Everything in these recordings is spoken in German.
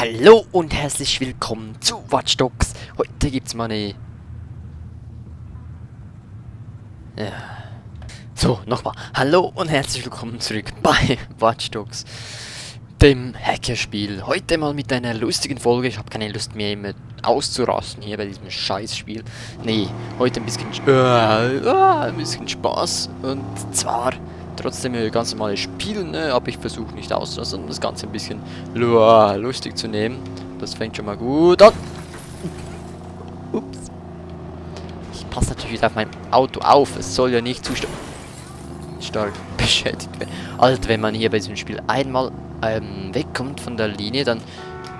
Hallo und herzlich willkommen zu Watch Dogs. Heute gibt's mal eine... Ja. So, nochmal. Hallo und herzlich willkommen zurück bei Watch Dogs, dem Hackerspiel. Heute mal mit einer lustigen Folge. Ich habe keine Lust mehr immer auszurasten hier bei diesem Scheißspiel. Nee, heute ein bisschen Spaß. Und zwar trotzdem ganz normales Spiel, ne? Aber ich versuche nicht auszurasten, sondern das Ganze ein bisschen lustig zu nehmen. Das fängt schon mal gut an. Ups. Ich passe natürlich wieder auf mein Auto auf. Es soll ja nicht zu stark beschädigt werden. Also wenn man hier bei diesem Spiel einmal wegkommt von der Linie, dann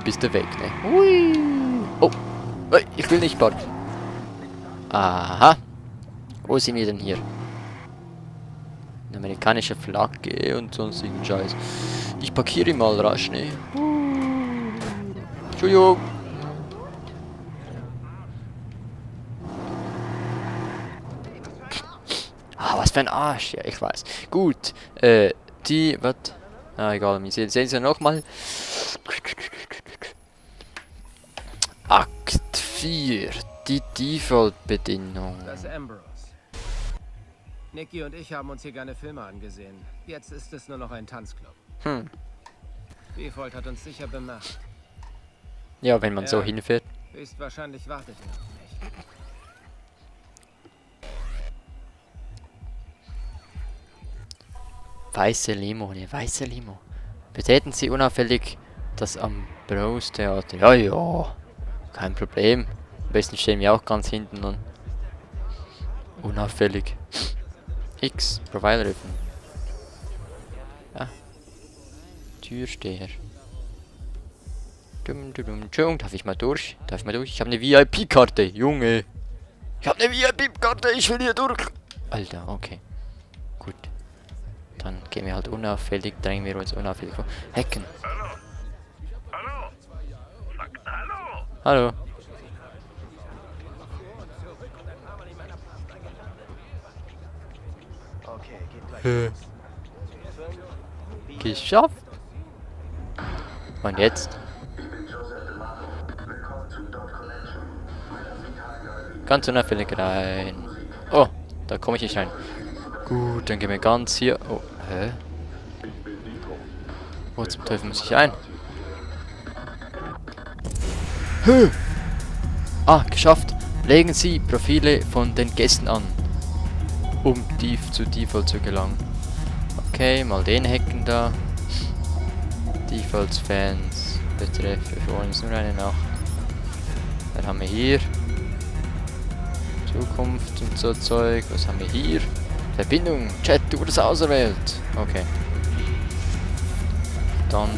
bist du weg, ne? Hui. Oh, ich will nicht parken. Aha. Wo sind wir denn hier? Eine amerikanische Flagge und sonstigen Scheiß. Ich parkiere mal rasch, ne? Entschuldigung. Ah, was für ein Arsch. Ja, ich weiß. Gut. Die, was? Ah, egal. Wir sehen sie nochmal. Akt 4. Die Default-Bedingung. Das ist Ambrose. Nicky und ich haben uns hier gerne Filme angesehen. Jetzt ist es nur noch ein Tanzclub. Default hat uns sicher bemerkt. Ja, wenn man so hinfährt. Höchstwahrscheinlich wartet er auf mich. Weiße Limo, eine weiße Limo. Betreten Sie unauffällig das Ambrose Theater. Ja, ja. Kein Problem. Am besten stehen wir auch ganz hinten und unauffällig. X, Provider öffnen. Ja. Türsteher. Entschuldigung, darf ich mal durch? Ich habe eine VIP-Karte, Junge. Ich habe eine VIP-Karte, ich will hier durch. Alter, okay. Gut. Dann gehen wir halt unauffällig, drängen wir uns unauffällig vor. Hacken. Hallo. Hallo. Hallo. Geschafft. Und jetzt? Ganz unauffällig rein. Oh, da komme ich nicht rein. Gut, dann gehen wir ganz hier. Oh, hä? Wo zum Teufel muss ich ein? Hö! Ah, geschafft. Legen Sie Profile von den Gästen an, um zu Default zu gelangen. Okay, mal den hacken da. Defaults-Fans betreff, wir wollen uns nur eine Nacht. Dann haben wir hier Zukunft und so Zeug. Was haben wir hier? Verbindung, Chat, du wurdest auserwählt. Okay. Dann.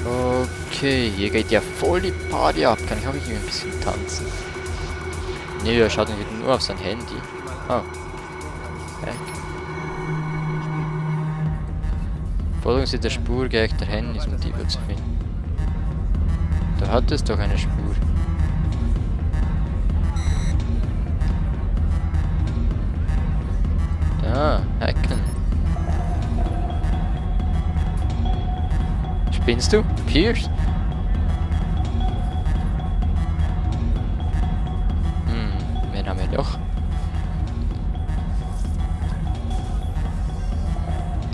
Okay, hier geht ja voll die Party ab. Kann ich auch irgendwie ein bisschen tanzen? Nee, er schaut nur auf sein Handy. Oh. Okay. Folgen Sie der Spur gehackter Handys, um die zu finden. Da hat es doch eine Spur. Da, hacken. Spinnst du? Pierce? Wen haben wir noch?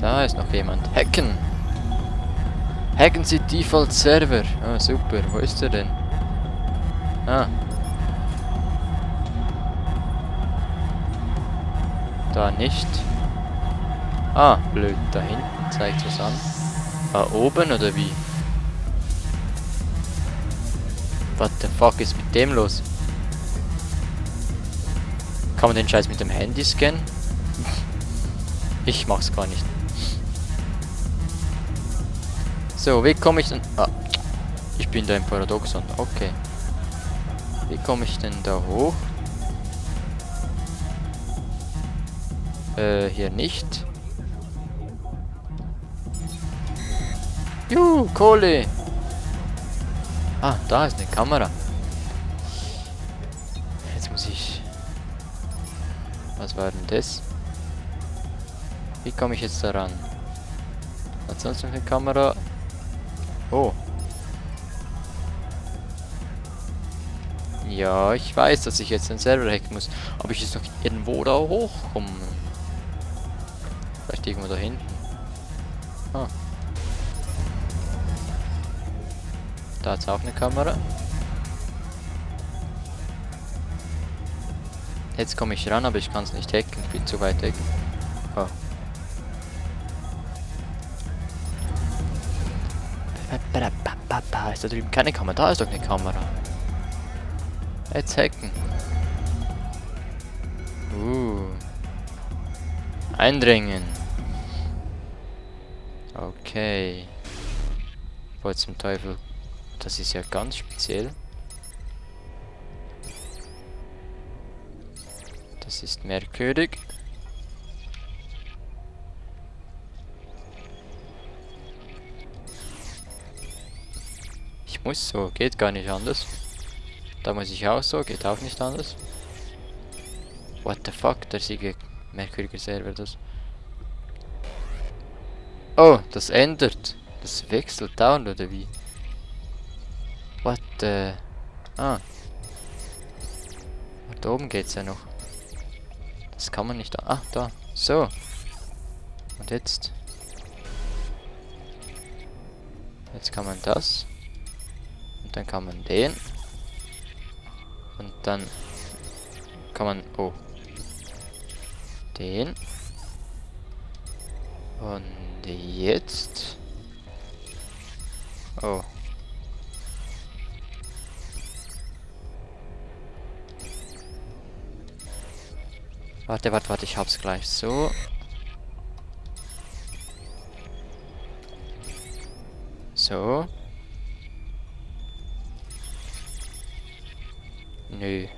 Da ist noch jemand. Hacken! Hacken Sie Default Server. Ah, super. Wo ist er denn? Ah. Da nicht. Ah, blöd. Da hinten zeigt was an. Ah, oben oder wie? What the fuck ist mit dem los? Kann man den Scheiß mit dem Handy scannen? Ich mach's gar nicht. So, wie komme ich denn... Ah, ich bin da im Paradoxon. Okay. Wie komme ich denn da hoch? Hier nicht. Juhu, Kohle! Ah, da ist eine Kamera. Jetzt muss ich... Was war denn das? Wie komme ich jetzt daran? Hat sonst noch eine Kamera? Oh. Ja, ich weiß, dass ich jetzt den Server hacken muss. Aber ich jetzt noch irgendwo da hochkommen. Vielleicht irgendwo da hinten. Ah. Da hat's auch eine Kamera. Jetzt komme ich ran, aber ich kann es nicht hacken. Ich bin zu weit weg. Oh. Ist da drüben keine Kamera? Da ist doch eine Kamera. Jetzt hacken. Eindringen. Okay. Boah, zum Teufel. Das ist ja ganz speziell. Das ist merkwürdig. Ich muss so, geht gar nicht anders. Da muss ich auch so, geht auch nicht anders. What the fuck, der Siege merkwürdiger Server das. Oh, das ändert. Das wechselt dauernd oder wie? What the... Ah. Da oben geht's ja noch. Das kann man nicht... Ah, da. So. Und jetzt... Jetzt kann man das. Und dann kann man den. Und dann kann man... Oh. Den. Und jetzt... Oh. Warte, ich hab's gleich. So. So. Nö.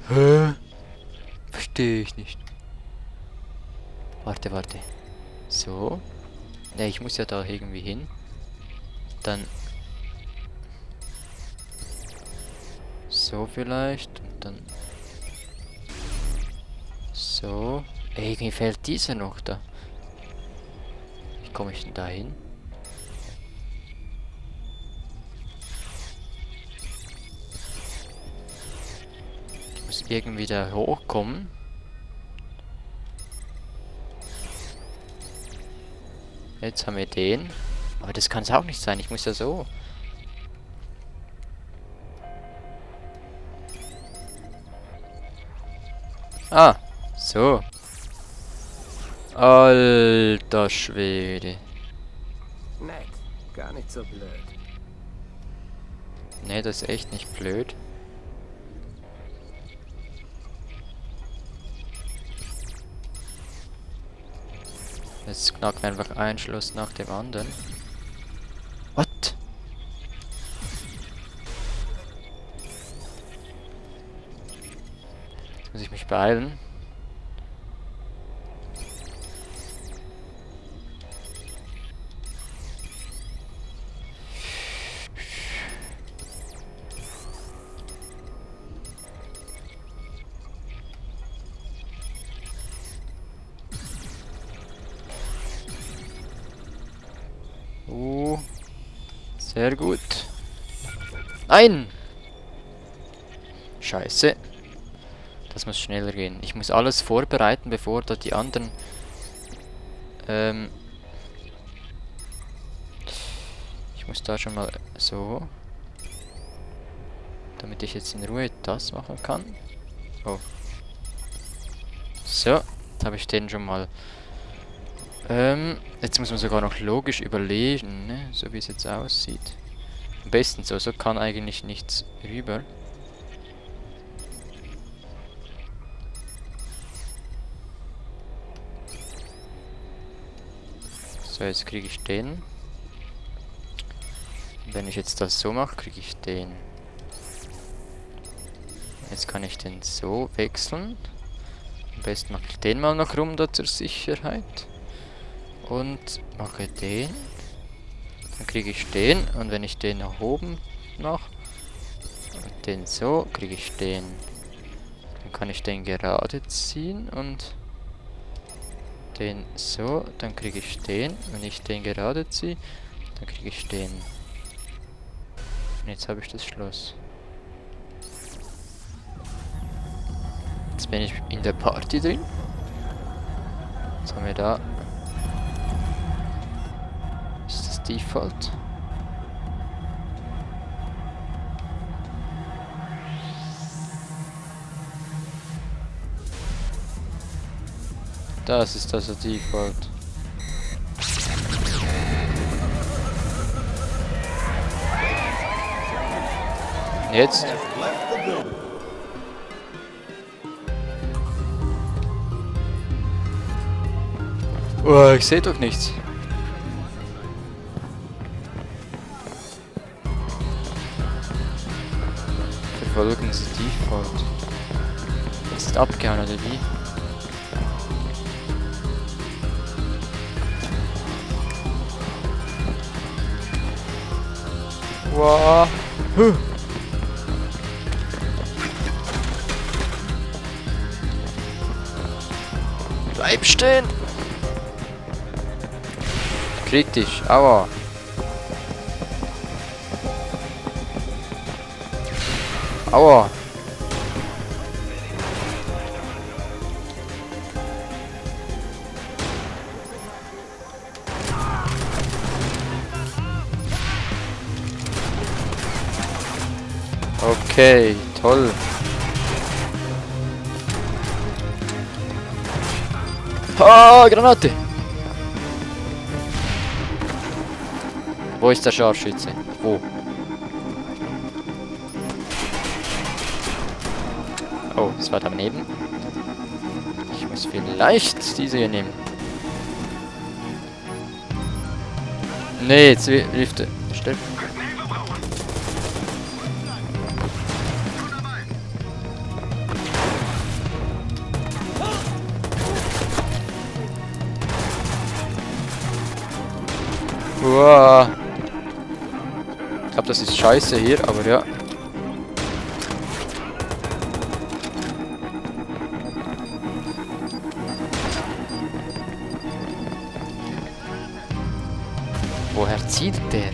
Hä? Verstehe ich nicht. Warte. So. Ne, ich muss ja da irgendwie hin. Dann... So vielleicht. Und dann... So. Irgendwie fehlt dieser noch da. Wie komme ich denn da hin? Ich muss irgendwie da hochkommen. Jetzt haben wir den. Aber das kann es auch nicht sein. Ich muss ja so. Ah, so. Alter Schwede. Nett, gar nicht so blöd. Ne, das ist echt nicht blöd. Jetzt knacken wir einfach einen Schluss nach dem anderen. What? Jetzt muss ich mich beeilen. Sehr gut. Nein! Scheiße. Das muss schneller gehen. Ich muss alles vorbereiten, bevor da die anderen... Ich muss da schon mal so... Damit ich jetzt in Ruhe das machen kann. Oh. So, jetzt habe ich den schon mal... jetzt muss man sogar noch logisch überlegen, ne? So wie es jetzt aussieht. Am besten so, so kann eigentlich nichts rüber. So, jetzt kriege ich den. Wenn ich jetzt das so mache, kriege ich den. Jetzt kann ich den so wechseln. Am besten mache ich den mal noch rum da zur Sicherheit. Und mache den. Dann kriege ich den. Und wenn ich den nach oben mache und den so, kriege ich den. Dann kann ich den gerade ziehen und... den so, dann kriege ich den. Wenn ich den gerade ziehe, dann kriege ich den. Und jetzt habe ich das Schloss. Jetzt bin ich in der Party drin. Jetzt haben wir da. Ist das Default? Das ist also Default. Jetzt. Oh, ich sehe doch nichts. Verfolgen Sie Default. Ist abgehauen oder wie? Wow. Bleib stehen! Kritisch, aua. Aua. Okay, toll. Ah, Granate! Wo ist der Scharfschütze? Wo? Oh, das war daneben. Ich muss vielleicht diese hier nehmen. Nee, jetzt hilft er. Stimmt. Uah. Ich glaube, das ist scheiße hier, aber ja. Woher zieht der?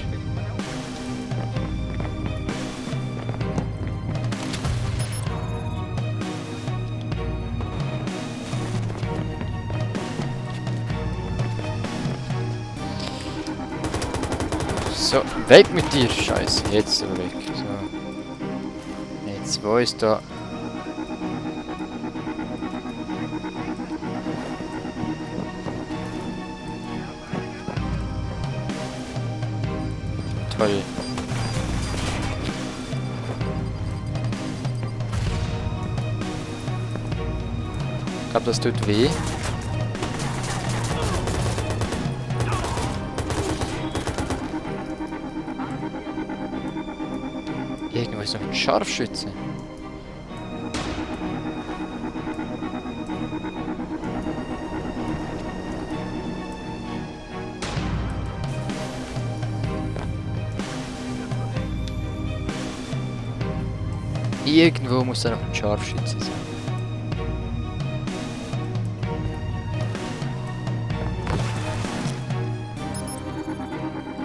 So, weg mit dir, Scheiße. Jetzt aber weg. So. Jetzt, wo ist da? Toll. Ich glaube, das tut weh. Irgendwo ist noch ein Scharfschütze. Irgendwo muss da noch ein Scharfschütze sein.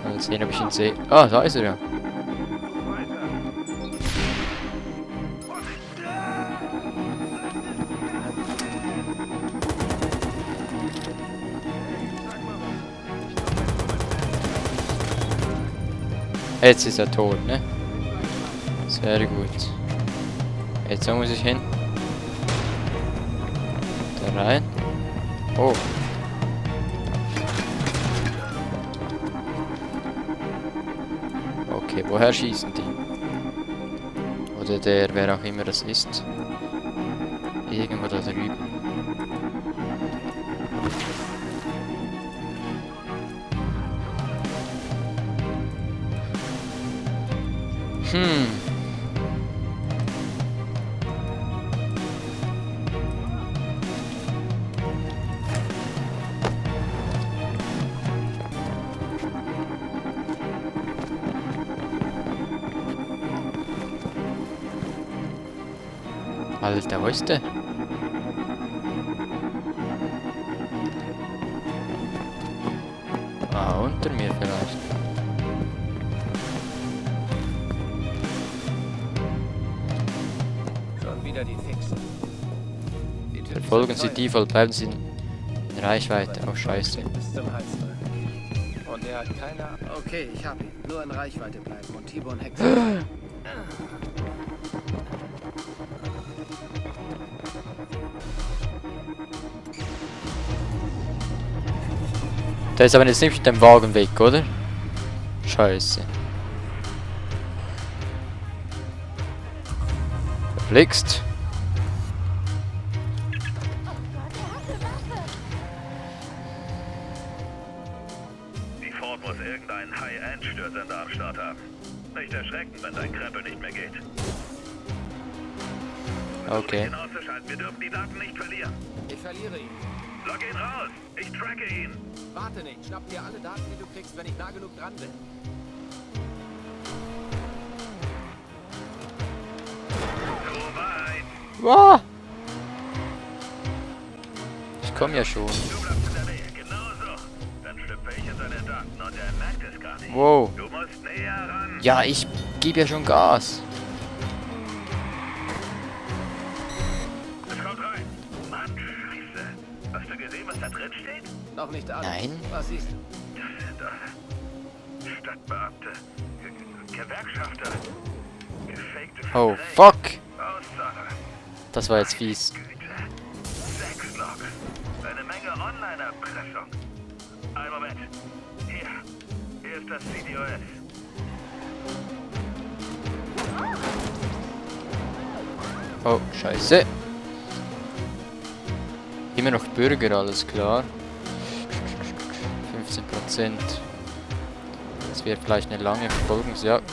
Mal sehen, ob ich ihn sehe. Ah, da ist er ja. Jetzt ist er tot, ne? Sehr gut. Jetzt muss ich hin. Da rein. Oh. Okay, woher schießen die? Oder der, wer auch immer das ist. Irgendwo da drüben. Alter, wo ist der? unter mir vielleicht. Schon wieder die Fixen. Die Typen Verfolgen sind Sie teuer. die, voll bleiben Sie in Reichweite. Oh, scheiße. Bis zum Hals drücken. Und er hat keine... Okay, ich hab ihn. Nur in Reichweite bleiben und T-Bone Hex. Der ist aber jetzt nicht mit dem Wagen weg, oder? Scheiße. Verflixt. Die Ford muss irgendeinen High-End-Störsender am Start haben. Nicht erschrecken, wenn dein Krempel nicht mehr geht. Okay. Ihn auszuschalten. Wir dürfen die Daten nicht verlieren. Ich verliere ihn. Log ihn raus. Ich tracke ihn. Warte nicht. Schnapp dir alle Daten, die du kriegst, wenn ich nah genug dran bin. So weit. Wow. Ich komme ja schon. Du bleibst in der Nähe. Genau so. Dann schlüpfe ich in seine Daten und er merkt es gar nicht. Wow. Du musst näher ran. Ja, ich gebe ja schon Gas. Es kommt rein. Mann, Scheiße. Hast du gesehen, was da drin steht? Noch nicht alle. Nein. Was siehst du? Das sind Stadtbeamte. Gewerkschafter. Gefakte Oh, Verträge. fuck. Auszahler. Das war jetzt fies. Güte. Sexlogs. Eine Menge Online-Erpressung. Ein Moment. Hier ist das CDOS. Oh, scheiße. Immer noch Bürger, alles klar. 15%. Das wäre vielleicht eine lange Verfolgungsjagd.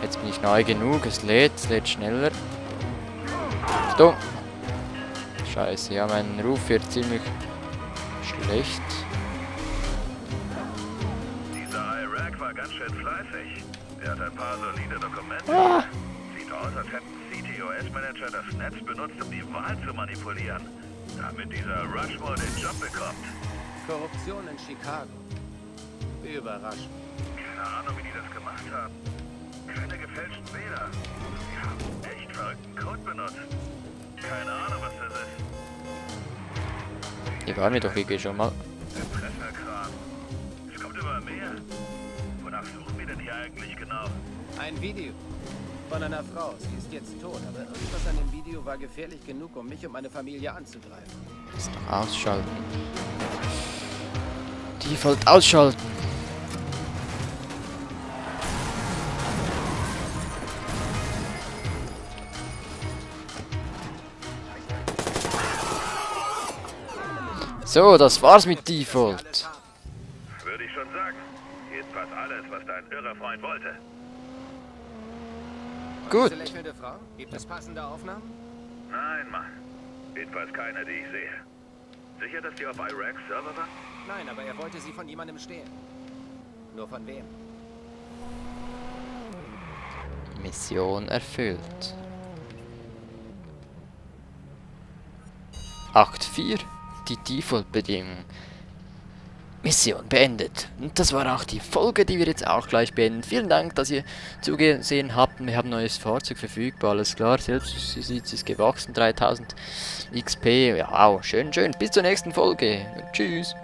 Jetzt bin ich nahe genug, es lädt schneller. Achtung! Scheiße, ja, mein Ruf wird ziemlich schlecht. Dieser Iraq war ganz schön fleißig. Er hat ein paar solide Dokumente. Ah. Sieht aus, als hätten CTOS-Manager das Netz benutzt, um die Wahl zu manipulieren. Damit dieser Rushmore den Job bekommt. Korruption in Chicago. Überraschend. Keine Ahnung, wie die das gemacht haben. Keine gefälschten Bilder. Die haben echt verrückten Code benutzt. Keine Ahnung, was das ist. Hier waren wir doch wirklich schon mal. Erpresserkram. Es kommt immer mehr. Wonach suchen wir denn hier eigentlich genau? Ein Video von einer Frau. Sie ist jetzt tot, aber irgendwas an dem Video war gefährlich genug, um mich und meine Familie anzugreifen. Jetzt noch ausschalten. Default ausschalten. So, das war's mit Default. Würde ich schon sagen. Jedenfalls alles, was dein irrer Freund wollte. Gut. Diese lächelnde Frau? Gibt es passende Aufnahmen? Nein, Mann. Jedenfalls keine, die ich sehe. Sicher, dass die auf Iraqs Server waren? Nein, aber er wollte sie von jemandem stehlen. Nur von wem? Mission erfüllt. Akt 4. Die Default-Bedingungen. Mission beendet. Und das war auch die Folge, die wir jetzt auch gleich beenden. Vielen Dank, dass ihr zugesehen habt. Wir haben ein neues Fahrzeug verfügbar, alles klar. Selbstsitz ist gewachsen, 3000 XP. Ja, wow, schön, schön. Bis zur nächsten Folge. Tschüss.